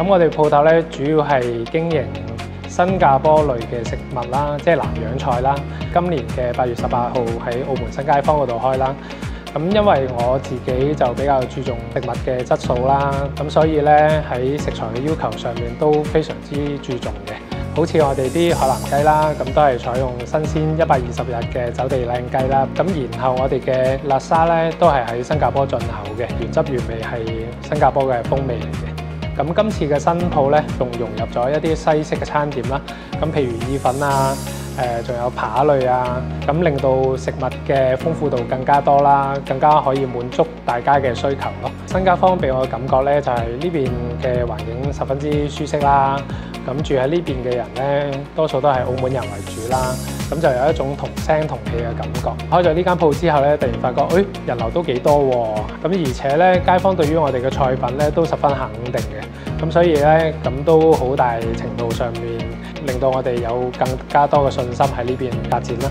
我哋鋪頭咧主要係經營新加坡類嘅食物啦，即係南洋菜啦。今年嘅8月18號喺澳門新街坊嗰度開啦。咁因為我自己就比較注重食物嘅質素啦，咁所以咧喺食材嘅要求上面都非常之注重嘅。好似我哋啲海南雞啦，咁都係採用新鮮120日嘅走地靚雞啦。咁然後我哋嘅辣沙咧都係喺新加坡進口嘅，原汁原味係新加坡嘅風味嚟嘅。咁今次嘅新鋪咧，仲融入咗一啲西式嘅餐點啦。咁譬如意粉啊，仲有扒類啊，咁令到食物嘅豐富度更加多啦，更加可以滿足大家嘅需求咯。新街坊俾我嘅感覺咧，就係呢邊嘅環境十分之舒適啦。咁住喺呢邊嘅人咧，多數都係澳門人為主啦。咁就有一種同聲同氣嘅感覺。開咗呢間鋪之後咧，突然發覺，人流都幾多喎。咁而且咧，街坊對於我哋嘅菜品咧都十分肯定嘅。咁所以咧，咁都好大程度上面令到我哋有更加多嘅信心喺呢邊發展啦。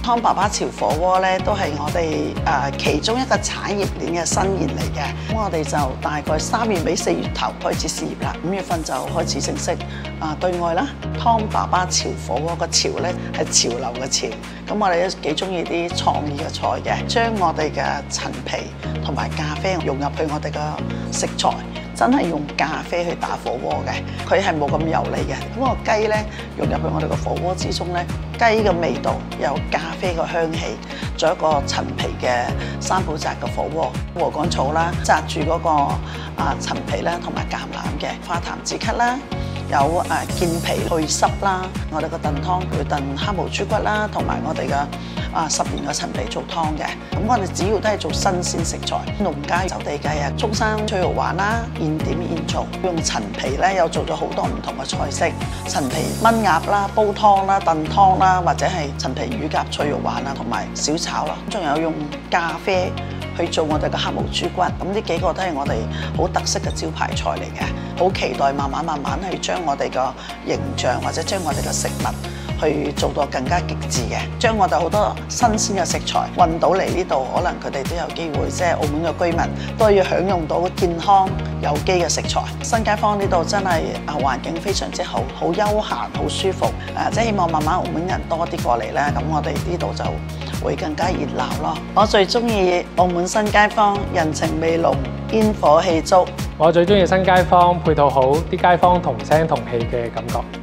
湯爸爸潮火鍋咧，都係我哋其中一個產業鏈嘅新言嚟嘅。咁我哋就大概3月尾4月頭開始試業啦，5月份就開始正式對外啦。湯爸爸潮火鍋個潮咧係潮流嘅潮，咁我哋都幾中意啲創意嘅菜嘅，將我哋嘅陳皮同埋咖啡融入去我哋嘅食材。真係用咖啡去打火鍋嘅，佢係冇咁油膩嘅。咁個雞咧融入去我哋個火鍋之中咧，雞嘅味道有咖啡嘅香氣，仲有一個陳皮嘅三寶紮嘅火鍋，禾稈草啦，紮住嗰個陳皮啦，同埋橄欖嘅化痰止咳啦。有健脾去濕啦，我哋個燉湯會燉黑毛豬骨啦，同埋我哋嘅10年嘅陳皮做湯嘅。咁我哋主要都係做新鮮食材，農家走地雞啊，中山脆肉鯇啦，現點現做，用陳皮咧又做咗好多唔同嘅菜式，陳皮炆鴨啦、煲湯啦、燉湯啦，或者係陳皮乳鴿脆肉鯇啊，同埋小炒啦，仲有用咖啡去做我哋嘅黑毛豬骨，咁呢幾個都係我哋好特色嘅招牌菜嚟嘅，好期待慢慢去將我哋嘅形象或者將我哋嘅食物去做到更加極致嘅，將我哋好多新鮮嘅食材運到嚟呢度，可能佢哋都有機會，即係澳門嘅居民都要享用到健康有機嘅食材。新街坊呢度真係環境非常之好，好悠閒，好舒服。即係希望慢慢澳門人多啲過嚟咧，咁我哋呢度就會更加熱鬧咯。我最中意澳門新街坊，人情味濃，煙火氣足。我最中意新街坊配套好，啲街坊同聲同氣嘅感覺。